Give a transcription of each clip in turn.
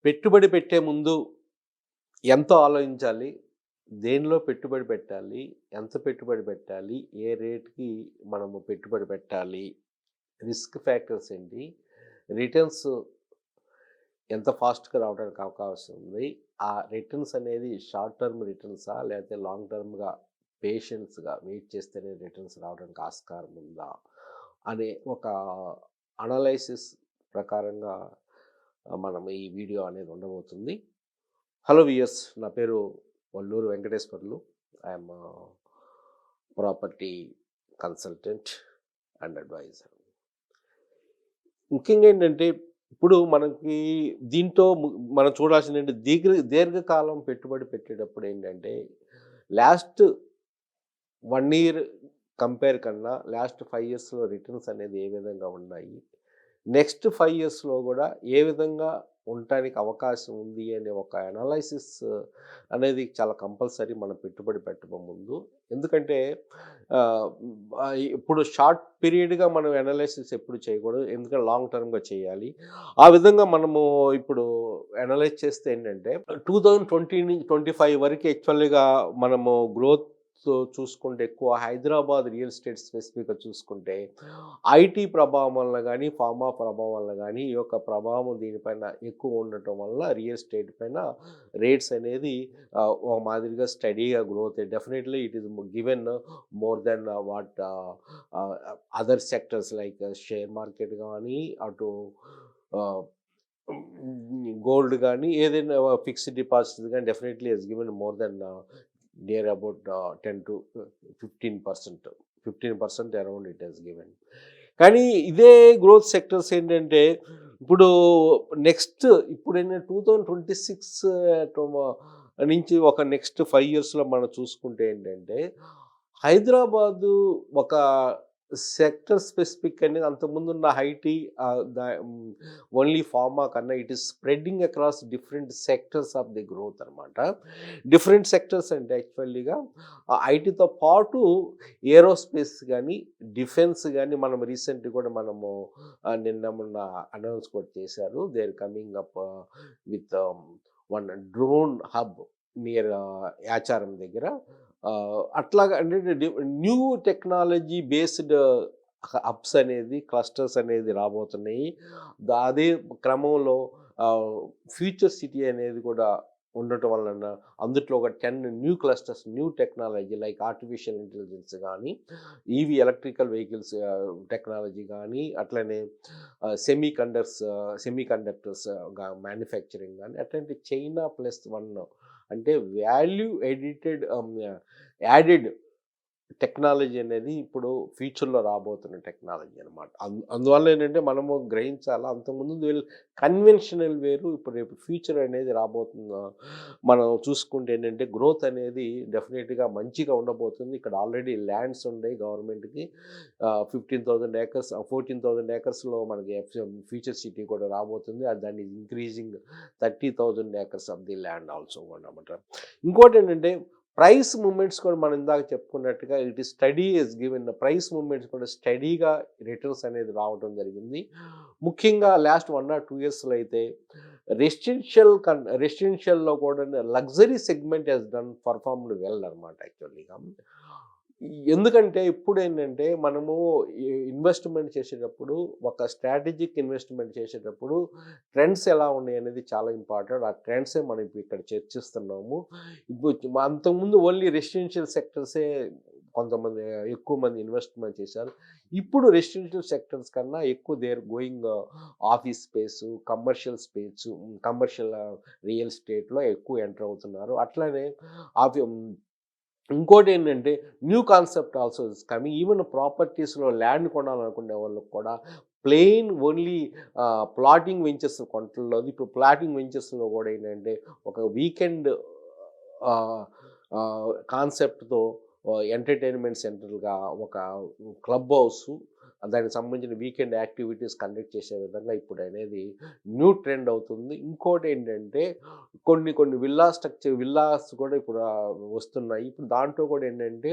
పెట్టుబడి పెట్టే ముందు ఎంతో ఆలోచించాలి. దేనిలో పెట్టుబడి పెట్టాలి? ఎంత పెట్టుబడి పెట్టాలి? ఏ రేట్‌కి మనము పెట్టుబడి పెట్టాలి? రిస్క్ ఫ్యాక్టర్స్ ఏంటి? రిటర్న్స్ ఎంత ఫాస్ట్‌గా రావడానికి అవకాశం ఉంది? ఆ రిటర్న్స్ అనేది షార్ట్ టర్మ్ రిటర్న్సా? లేకపోతే లాంగ్ టర్మ్‌గా పేషెన్స్‌గా వెయిట్ చేస్తేనే రిటర్న్స్ రావడానికి ఆస్కారం ఉందా? అనే ఒక అనలైసిస్ ప్రకారంగా మనం ఈ వీడియో అనేది ఉండబోతుంది. హలో వియర్స్, నా పేరు Valluru Venkateswarlu. I'm property consultant and advisor. ముఖ్యంగా ఏంటంటే ఇప్పుడు మనకి దీంట్లో మనం చూడాల్సింది ఏంటి, దీర్ఘకాలం పెట్టుబడి పెట్టేటప్పుడు ఏంటంటే లాస్ట్ 1 ఇయర్ కంపేర్ కన్నా లాస్ట్ 5 ఇయర్స్లో రిటర్న్స్ అనేది ఏ విధంగా ఉన్నాయి, నెక్స్ట్ 5 ఇయర్స్లో కూడా ఏ విధంగా ఉండటానికి అవకాశం ఉంది అనే ఒక అనాలైసిస్ అనేది చాలా కంపల్సరీ మనం పెట్టుబడి పెట్టడం ముందు. ఎందుకంటే ఇప్పుడు షార్ట్ పీరియడ్గా మనం అనాలైసిస్ ఎప్పుడు చేయకూడదు, ఎందుకంటే లాంగ్ టర్మ్గా చేయాలి. ఆ విధంగా మనము ఇప్పుడు అనలైజ్ చేస్తే ఏంటంటే 2020-25 వరకు యాక్చువల్గా మనము గ్రోత్ చూసుకుంటే ఎక్కువ హైదరాబాద్ రియల్ ఎస్టేట్ స్పెసిఫిక్గా చూసుకుంటే ఐటీ ప్రభావం వల్ల కానీ ఫార్మా ప్రభావం వల్ల కానీ ఈ యొక్క ప్రభావం దీనిపైన ఎక్కువ ఉండటం వల్ల రియల్ ఎస్టేట్ పైన రేట్స్ అనేది ఒక మాదిరిగా స్టడీగా growth definitely it is given more than what other sectors like share market కానీ అటు గోల్డ్ కానీ ఏదైనా ఫిక్స్డ్ డిపాజిట్స్ కానీ definitely has given more than near about 10 to 15%. 15% around it has given. కానీ ఇదే గ్రోత్ సెక్టర్స్ ఏంటంటే ఇప్పుడు నెక్స్ట్ ఇప్పుడైనా 2026 నుంచి ఒక నెక్స్ట్ 5 ఇయర్స్లో మనం చూసుకుంటే ఏంటంటే హైదరాబాదు ఒక సెక్టర్ స్పెసిఫిక్ అనేది అంతకుముందు ఉన్న ఐటీ ఓన్లీ ఫార్మా కన్నా it is spreading across different sectors of the growth అనమాట. డిఫరెంట్ సెక్టర్స్ అంటే యాక్చువల్లీగా ఐటీతో పాటు ఏరోస్పేస్ కానీ డిఫెన్స్ కానీ మనం రీసెంట్గా కూడా మనము నిన్న మొన్న అనౌన్స్ కూడా చేశారు. They are coming up with one drone hub near Yacharam దగ్గర. అట్లాగా అంటే న్యూ టెక్నాలజీ బేస్డ్ హబ్స్ అనేది క్లస్టర్స్ అనేది రాబోతున్నాయి. అదే క్రమంలో ఫ్యూచర్ సిటీ అనేది కూడా ఉండటం వలన అందుట్లో ఒక 10 new clusters new technology like artificial intelligence కానీ ఈవీ ఎలక్ట్రికల్ వెహికల్స్ టెక్నాలజీ కానీ అట్లనే సెమీ కండక్టర్స్ మ్యానుఫ్యాక్చరింగ్ కానీ అట్లాంటి చైనా +1 అంటే వాల్యూ యాడెడ్ టెక్నాలజీ అనేది ఇప్పుడు ఫ్యూచర్లో రాబోతున్న టెక్నాలజీ అనమాట. అందువల్ల ఏంటంటే మనము గ్రహించాలా, అంతకుముందు కన్వెన్షనల్ వేరు, ఇప్పుడు రేపు ఫ్యూచర్ అనేది రాబోతుందో మనం చూసుకుంటే ఏంటంటే గ్రోత్ అనేది డెఫినెట్గా మంచిగా ఉండబోతుంది. ఇక్కడ ఆల్రెడీ ల్యాండ్స్ ఉన్నాయి గవర్నమెంట్కి. 15,000 ఏకర్స్ 14,000 ఏకర్స్లో మనకి ఫ్యూచర్ సిటీ కూడా రాబోతుంది. దాన్ని increasing 30,000 acres of the land also అనమాట. ఇంకోటి ఏంటంటే ప్రైస్ మూవ్మెంట్స్ కూడా మనం ఇందాక చెప్పుకున్నట్టుగా it is steady is given price movements కూడా స్టడీగా రిటర్న్స్ అనేది రావడం జరిగింది. ముఖ్యంగా లాస్ట్ 1 or 2 ఇయర్స్లో అయితే రెసిడెన్షియల్లో కూడా luxury segment has done performed well అనమాట యాక్చువల్లీగా. ఎందుకంటే ఇప్పుడు ఏంటంటే మనము ఇన్వెస్ట్మెంట్ చేసేటప్పుడు ఒక స్ట్రాటజిక్ ఇన్వెస్ట్మెంట్ చేసేటప్పుడు ట్రెండ్స్ ఎలా ఉన్నాయి అనేది చాలా ఇంపార్టెంట్. ఆ ట్రెండ్సే మనం ఇప్పుడు ఇక్కడ చర్చిస్తున్నాము. ఇప్పుడు అంతకుముందు ఓన్లీ రెసిడెన్షియల్ సెక్టర్సే కొంతమంది ఎక్కువ మంది ఇన్వెస్ట్మెంట్ చేశారు. ఇప్పుడు రెసిడెన్షియల్ సెక్టర్స్ కన్నా ఎక్కువ there going office space, commercial real ఎస్టేట్లో ఎక్కువ ఎంటర్ అవుతున్నారు. అట్లానే ఇంకోటి ఏంటంటే new concept also is coming. Even ప్రాపర్టీస్లో ల్యాండ్ కొనాలనుకునే వాళ్ళకి కూడా ప్లెయిన్ ఓన్లీ ప్లాటింగ్ వెంచర్స్ కొంటల్లో ఇప్పుడు ప్లాటింగ్ వెంచర్స్లో కూడా ఏంటంటే ఒక వీకెండ్ కాన్సెప్ట్తో ఎంటర్టైన్మెంట్ సెంటర్గా ఒక క్లబ్ హౌసు, దానికి సంబంధించిన వీకెండ్ యాక్టివిటీస్ కండక్ట్ చేసే విధంగా ఇప్పుడు అనేది న్యూ ట్రెండ్ అవుతుంది. ఇంకోటి ఏంటంటే కొన్ని విల్లాస్ కూడా ఇప్పుడు వస్తున్నాయి. ఇప్పుడు దాంట్లో కూడా ఏంటంటే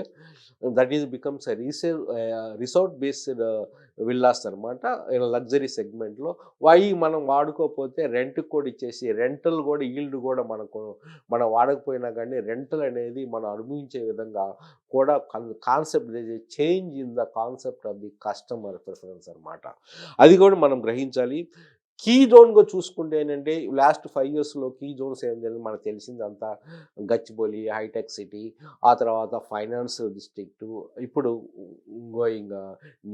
that is becomes resort based villas అనమాట. లగ్జరీ సెగ్మెంట్లో అవి మనం వాడుకోకపోతే రెంట్కి కూడా ఇచ్చేసి రెంటల్ కూడా ఈల్డ్ కూడా మనం వాడకపోయినా కానీ రెంటల్ అనేది మనం అనుభవించే విధంగా కూడా concept change in the concept of the customer preference అనమాట. అది కూడా మనం గ్రహించాలి. కీ జోన్గా చూసుకుంటే ఏంటంటే లాస్ట్ 5 ఇయర్స్లో కీ జోన్స్ ఏం జరిగింది మనకు తెలిసిందంతా గచ్చిబౌలి, హైటెక్ సిటీ, ఆ తర్వాత ఫైనాన్స్ డిస్ట్రిక్టు, ఇప్పుడు గోయింగ్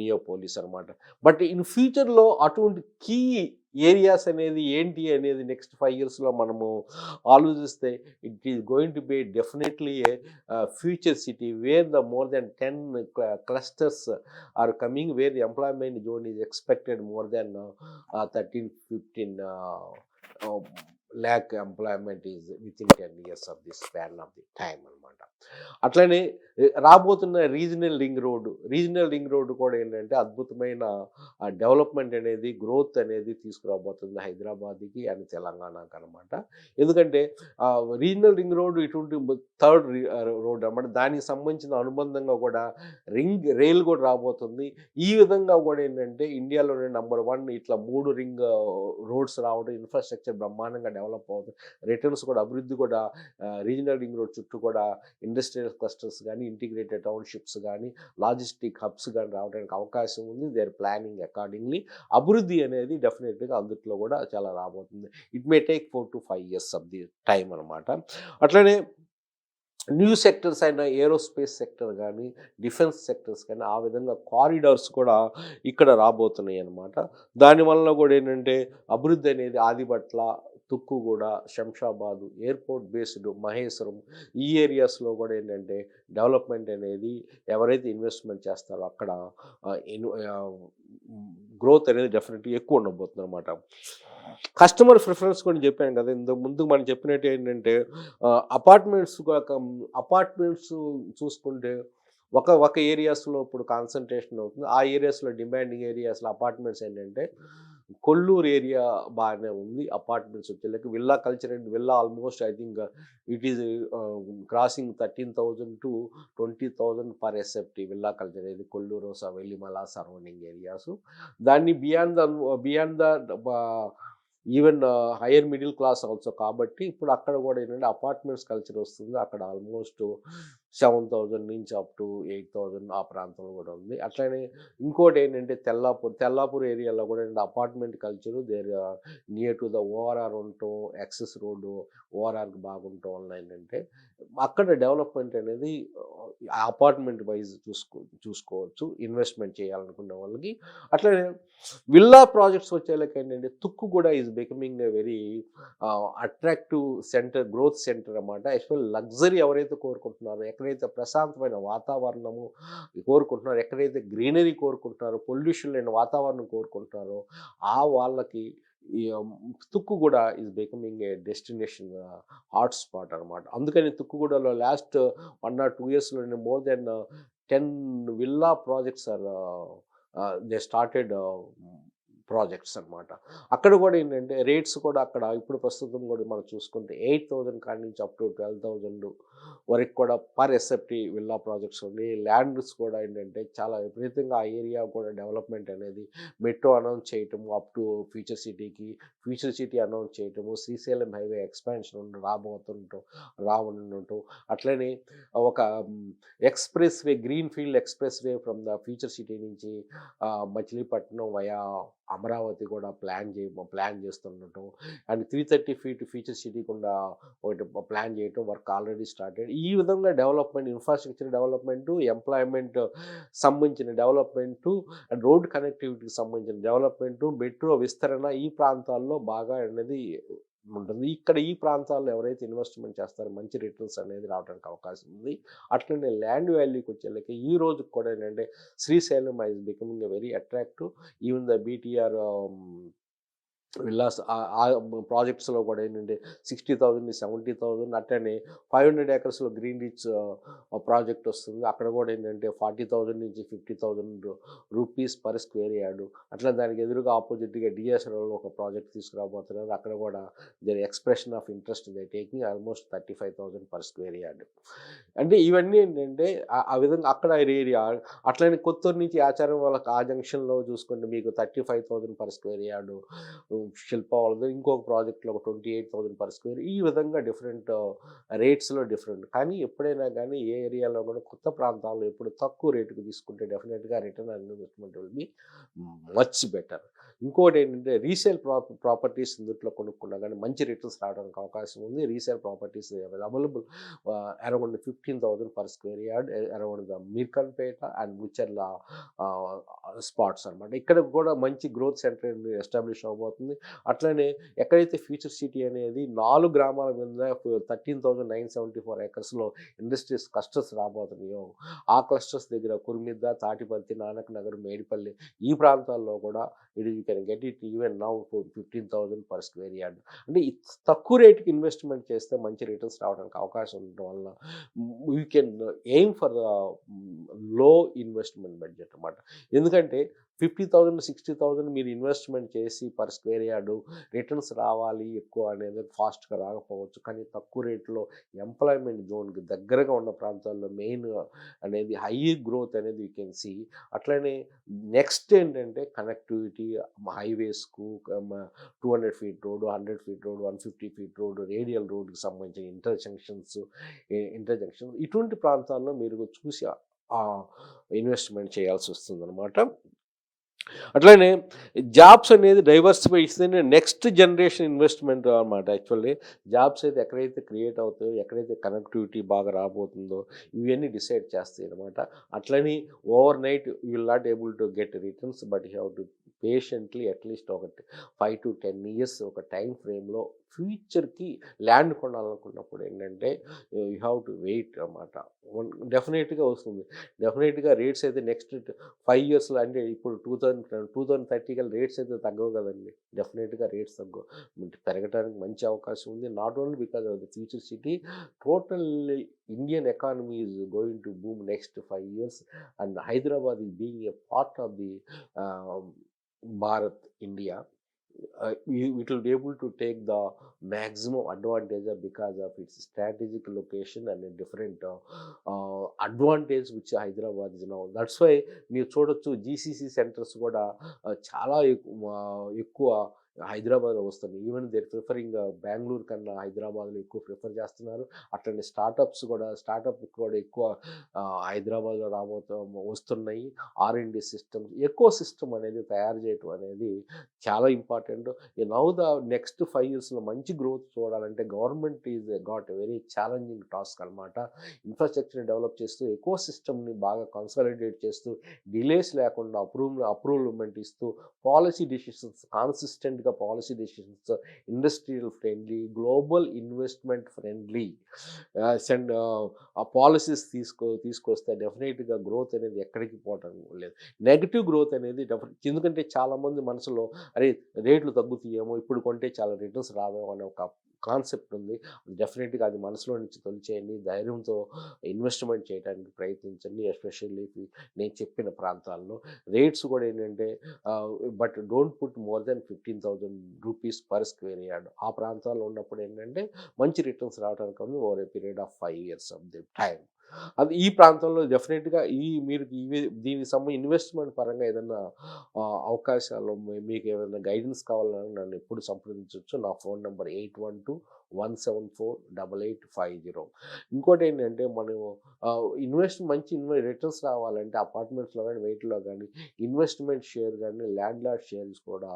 నియోపోలిస్ అనమాట. బట్ ఇన్ ఫ్యూచర్లో అటువంటి కీ ఏరియాస్ అనేది ఏంటి అనేది నెక్స్ట్ 5 ఇయర్స్లో మనము ఆలోచిస్తే it is going to be definitely A future city wear the more than 10 clusters are coming, where the employment zone is expected more than 13-15 lakh employment is within 10 years of this span of the time అనమాట. అట్లనే రాబోతున్న regional ring road కూడా ఏంటంటే అద్భుతమైన development అనేది, growth అనేది తీసుకురాబోతుంది హైదరాబాద్కి and తెలంగాణకు అనమాట. ఎందుకంటే రీజనల్ రింగ్ రోడ్డు ఇటువంటి థర్డ్ రోడ్ అనమాట. దానికి సంబంధించిన అనుబంధంగా కూడా రైల్ కూడా రాబోతుంది. ఈ విధంగా కూడా ఏంటంటే ఇండియాలోనే నెంబర్ 1 ఇట్లా 3 రింగ్ రోడ్స్ రావడం, ఇన్ఫ్రాస్ట్రక్చర్ బ్రహ్మాండంగా డెవలప్ అవుతుంది. రిటర్న్స్ కూడా, అభివృద్ధి కూడా రీజనల్ రింగ్ రోడ్ చుట్టూ కూడా ఇండస్ట్రియల్ క్లస్టర్స్ కానీ, ఇంటిగ్రేటెడ్ టౌన్షిప్స్ కానీ, లాజిస్టిక్ హబ్స్ కానీ రావడానికి అవకాశం ఉంది. They are planning accordingly. అభివృద్ధి అనేది డెఫినెట్గా అందుట్లో కూడా చాలా రాబోతుంది. It may take 4 to 5 years of the time అనమాట. అట్లనే న్యూ సెక్టర్స్ అయిన ఏరోస్పేస్ సెక్టర్ కానీ, డిఫెన్స్ సెక్టర్స్ కానీ, ఆ విధంగా కారిడార్స్ కూడా ఇక్కడ రాబోతున్నాయి అన్నమాట. దానివల్ల కూడా ఏంటంటే అభివృద్ధి అనేది ఆదిబట్ల, తుక్కుగూడ, శంషాబాదు, ఎయిర్పోర్ట్ బేస్డ్ మహేశ్వరం, ఈ ఏరియాస్లో కూడా ఏంటంటే డెవలప్మెంట్ అనేది ఎవరైతే ఇన్వెస్ట్మెంట్ చేస్తారో అక్కడ గ్రోత్ అనేది డెఫినెట్గా ఎక్కువ ఉండబోతుంది అనమాట. కస్టమర్ ప్రిఫరెన్స్ కూడా చెప్పాను కదా ఇంతకు ముందు మనం చెప్పినట్టు ఏంటంటే అపార్ట్మెంట్స్ చూసుకుంటే ఒక ఏరియాస్లో ఇప్పుడు కాన్సన్ట్రేషన్ అవుతుంది. ఆ ఏరియాస్లో డిమాండింగ్ ఏరియాస్లో అపార్ట్మెంట్స్ ఏంటంటే కొల్లూరు ఏరియా బాగానే ఉంది. అపార్ట్మెంట్స్ వచ్చేళ్ళకి villa culture and villa almost I think it is crossing 13,000 to 20,000 per SFT villa culture ఇది కొల్లూరు, వెల్లిమల సరౌండింగ్ ఏరియాస్. దాన్ని beyond the even higher middle class also. కాబట్టి ఇప్పుడు అక్కడ కూడా ఏంటంటే అపార్ట్మెంట్స్ కల్చర్ వస్తుంది. అక్కడ ఆల్మోస్ట్ 7,000 నుంచి అప్ టు 8,000 ఆ ప్రాంతంలో కూడా ఉంది. అట్లనే ఇంకోటి ఏంటంటే తెల్లాపూర్ ఏరియాలో కూడా ఏంటంటే apartment culture there near to the ORR ఉండటం, యాక్సెస్ రోడ్డు ఓఆర్ఆర్కి బాగుండటం వల్ల ఏంటంటే అక్కడ డెవలప్మెంట్ అనేది అపార్ట్మెంట్ వైజ్ చూసుకోవచ్చు ఇన్వెస్ట్మెంట్ చేయాలనుకునే వాళ్ళకి. అట్లనే విల్లా ప్రాజెక్ట్స్ వచ్చేళ్ళకి ఏంటంటే తుక్కు కూడా is becoming a very attractive centre, growth centre అన్నమాట. ఎస్పెషల్ లగ్జరీ ఎవరైతే కోరుకుంటున్నారో, ఎక్కడైతే ప్రశాంతమైన వాతావరణము కోరుకుంటున్నారో, ఎక్కడైతే గ్రీనరీ కోరుకుంటున్నారో, పొల్యూషన్ లేని వాతావరణం కోరుకుంటున్నారో ఆ వాళ్ళకి ఈ తుక్కు కూడా is becoming a destination hot spot అనమాట. అందుకని తుక్కుగూడలో లాస్ట్ 1 or 2 yearsలో more than 10 villa projects are they started projects అనమాట. అక్కడ కూడా ఏంటంటే రేట్స్ కూడా అక్కడ ఇప్పుడు ప్రస్తుతం కూడా మనం చూసుకుంటే 8,000 కాడి నుంచి అప్ టు 12,000 వరకు కూడా పర్ ఎస్ఎఫ్టీ విల్లా ప్రాజెక్ట్స్ ఉంది. ల్యాండ్స్ కూడా ఏంటంటే చాలా విపరీతంగా ఆ ఏరియా కూడా డెవలప్మెంట్ అనేది మెట్రో అనౌన్స్ చేయటము, up to future city announce చేయటము, శ్రీశైలం హైవే ఎక్స్పాన్షన్ రావనుండటం, అట్లనే ఒక express way, green field express way from the future city నుంచి మచిలీపట్నం వయా అమరావతి కూడా ప్లాన్ చేస్తుండటం, అండ్ 330 feet ఫ్యూచర్ సిటీ కూడా ఒకటి ప్లాన్ చేయటం, వర్క్ ఆల్రెడీ స్టార్టెడ్. ఈ విధంగా డెవలప్మెంట్, ఇన్ఫ్రాస్ట్రక్చర్ డెవలప్మెంటు, ఎంప్లాయ్మెంట్ సంబంధించిన డెవలప్మెంటు, అండ్ రోడ్ కనెక్టివిటీకి సంబంధించిన డెవలప్మెంటు, మెట్రో విస్తరణ ఈ ప్రాంతాల్లో బాగా అనేది ఉంటుంది. ఇక్కడ ఈ ప్రాంతాల్లో ఎవరైతే ఇన్వెస్ట్మెంట్ చేస్తారో మంచి రిటర్న్స్ అనేది రావడానికి అవకాశం ఉంది. అట్లనే ల్యాండ్ వాల్యూకి వచ్చేళ్ళకి ఈ రోజుకి కూడా ఏంటంటే Srisailam is becoming a very attractive. Even the BTR villas ప్రాజెక్ట్స్‌లో కూడా ఏంటంటే 60,000, 70,000 అట్లనే 500 ఏకర్స్‌లో గ్రీన్ రీచ్ ప్రాజెక్ట్ వస్తుంది. అక్కడ కూడా ఏంటంటే 40,000 నుంచి 50,000 రూపీస్ పర్ స్క్వేర్ యార్డ్. అట్లా దానికి ఎదురుగా ఆపోజిట్‌గా డిఎస్ఆర్‌లో ఒక ప్రాజెక్ట్ తీసుకురాబోతున్నారు. అక్కడ కూడా there expression of interest they taking almost 35,000 per square yard. అంటే ఇవన్నీ ఏంటంటే ఆ విధంగా అక్కడ ఏరియా. అట్లనే కొత్తూరు నుంచి ఆచారం వాళ్ళకి ఆ జంక్షన్‌లో చూసుకుంటే మీకు 35,000 పర్ స్క్వేర్ యార్డ్. శిల్ప వాళ్ళది ఇంకొక ప్రాజెక్ట్‌లో ఒక 28,000 పర్ స్క్వేర్. ఈ విధంగా డిఫరెంట్ రేట్స్‌లో డిఫరెంట్. కానీ ఎప్పుడైనా గానీ ఏ ఏరియాలో కూడా కొత్త ప్రాంతాల్లో ఎప్పుడు తక్కువ రేటుకి తీసుకుంటే డెఫినిట్‌గా return on investment will be much better. ఇంకోటేంటంటే రీసేల్ ప్రాపర్టీస్ ఇందుట్లో కొనుక్కున్నా గానీ మంచి రిటర్న్స్ రావడానికి అవకాశం ఉంది. Resale properties available around 15,000 per square yard around the Meerkhanpet and Mucherla ah, spots అనమాట. ఇక్కడ కూడా మంచి గ్రోత్ సెంటర్ ఎస్టాబ్లిష్ అవ్వబోతుంది. అట్లనే ఎక్కడైతే ఫ్యూచర్ సిటీ అనేది 4 గ్రామాల మీద 13,974 ఎకర్స్‌లో ఇండస్ట్రీస్ క్లస్టర్స్ రాబోతున్నాయో, ఆ క్లస్టర్స్ దగ్గర కుర్మిద్ద, తాటిపర్తి, నానక్ నగర్, మేడిపల్లి ఈ ప్రాంతాల్లో కూడా you can get it even now for 15,000 per square yard. అంటే తక్కువ రేట్‌కి ఇన్వెస్ట్‌మెంట్ చేస్తే మంచి రిటర్న్స్ రావడానికి అవకాశం ఉండటం వలన you can aim for the low investment budget అన్నమాట. ఎందుకంటే 50,000, 60,000 మీరు ఇన్వెస్ట్‌మెంట్ చేసి పర్ స్క్వేర్ యార్డు రిటర్న్స్ రావాలి ఎక్కువ అనేది ఫాస్ట్‌గా రాకపోవచ్చు. కానీ తక్కువ రేట్‌లో ఎంప్లాయ్‌మెంట్ జోన్‌కి దగ్గరగా ఉన్న ప్రాంతాల్లో మెయిన్ అనేది హై గ్రోత్ అనేది యూ కెన్ సీ. అట్లనే నెక్స్ట్ ఏంటంటే కనెక్టివిటీ హైవేస్‌కు 200 feet road, 100 feet road, 150 feet road, radial రోడ్‌కి సంబంధించిన ఇంటర్జంక్షన్స్ ఇటువంటి ప్రాంతాల్లో మీరు చూసి ఇన్వెస్ట్‌మెంట్ చేయాల్సొస్తుందనమాట. అట్లనే జాబ్స్ అనేది డైవర్సిఫై ఇస్తేనే నెక్స్ట్ జనరేషన్ ఇన్వెస్ట్‌మెంట్ అనమాట యాక్చువల్లీ. జాబ్స్ అయితే ఎక్కడైతే క్రియేట్ అవుతాయో, ఎక్కడైతే కనెక్టివిటీ బాగా రాబోతుందో ఇవన్నీ డిసైడ్ చేస్తాయనమాట. అట్లని over night you will not able to get returns but you have to patiently at least ఒక 5-10 ఇయర్స్ ఒక టైమ్ ఫ్రేమ్‌లో ఫ్యూచర్‌కి ల్యాండ్ కొనాలనుకున్నప్పుడు ఏంటంటే యూ హావ్ టు వెయిట్ అనమాట. డెఫినెట్‌గా వస్తుంది. డెఫినెట్‌గా రేట్స్ అయితే నెక్స్ట్ 5 ఇయర్స్‌లో అంటే ఇప్పుడు 2030 కల్లా రేట్స్ అయితే తగ్గవు కదండీ. డెఫినెట్‌గా రేట్స్ తగ్గవు. పెరగటానికి మంచి అవకాశం ఉంది. Not only because of the future city, totally Indian economy is going to boom next 5 years and Hyderabad is being a part of the ah, Bharat, India. It will be able to take the maximum advantage because of its strategic location and a different advantage which Hyderabad is now. That's why మీరు చూడొచ్చు GCC centres కూడా చాలా ఎక్కువ హైదరాబాద్‌లో వస్తున్నాయి. Even they are preferring Bengaluru కన్నా హైదరాబాద్‌లో ఎక్కువ ప్రిఫర్ చేస్తున్నారు. అట్లనే స్టార్టప్స్ కూడా ఎక్కువ హైదరాబాద్‌లో వస్తున్నాయి. ఆర్&డి సిస్టమ్స్ ఎకో సిస్టమ్ అనేది తయారు చేయటం అనేది చాలా ఇంపార్టెంట్. నౌ ద నెక్స్ట్ 5 ఇయర్స్‌లో మంచి గ్రోత్ చూడాలంటే government is got a very challenging task అనమాట. ఇన్‌ఫ్రాస్ట్రక్చర్‌ని డెవలప్ చేస్తూ ఎకో సిస్టమ్‌ని బాగా కన్సాలిడేట్ చేస్తూ డిలేస్ లేకుండా అప్రూవల్‌మెంట్ ఇస్తూ policy decisions industrial friendly, global investment friendly and ఆ పాలసీస్ తీసుకొస్తే డెఫినెట్‌గా గ్రోత్ అనేది ఎక్కడికి పోవటం లేదు. నెగెటివ్ గ్రోత్ అనేది ఎందుకంటే చాలామంది మనసులో అరే రేట్లు తగ్గుతాయేమో, ఇప్పుడు కొంటే చాలా రిటర్న్స్ రావేమో అనే ఒక కాన్సెప్ట్ ఉంది. డెఫినెట్‌గా అది మనసులో నుంచి తొలిచేయండి. ధైర్యంతో ఇన్వెస్ట్‌మెంట్ చేయడానికి ప్రయత్నించండి. ఎస్పెషల్లీ నేను చెప్పిన ప్రాంతాల్లో. రేట్స్ కూడా ఏంటంటే but don't put more than 15,000 rupees per square yard. ఆ ప్రాంతాల్లో ఉన్నప్పుడు ఏంటంటే మంచి రిటర్న్స్ రావడానికి over a period of 5 years of the time. అది ఈ ప్రాంతంలో డెఫినెట్‌గా మీరు దీనికి ఇన్వెస్ట్‌మెంట్ పరంగా ఏదన్నా అవకాశాలు మీకు ఏదైనా గైడెన్స్ కావాలన్నా నన్ను ఎప్పుడు సంప్రదించొచ్చు. నా ఫోన్ నంబర్ 8121748850. ఇంకోటేంటంటే మనం మంచి రిటర్న్స్ రావాలంటే అపార్ట్మెంట్స్‌లో గానీ, వేటిలో గానీ ఇన్వెస్ట్‌మెంట్ షేర్ గానీ, ల్యాండ్ లార్డ్ షేర్స్ కూడా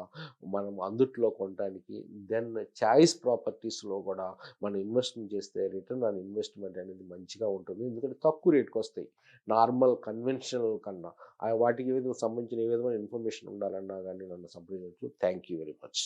మనం అందుట్లో కొనటానికి దెన్ చాయిస్ ప్రాపర్టీస్‌లో కూడా మనం ఇన్వెస్ట్‌మెంట్ చేస్తే రిటర్న్ ఆన్ ఇన్వెస్ట్‌మెంట్ అనేది మంచిగా ఉంటుంది. ఎందుకంటే తక్కువ రేట్‌కొస్తాయి. నార్మల్ కన్వెన్షనల్ కన్నా. వాటికి సంబంధించిన ఏ విధమైన ఇన్ఫర్మేషన్ ఉండాలన్నా గానీ నన్ను సంప్రదించొచ్చు. Thank you very much.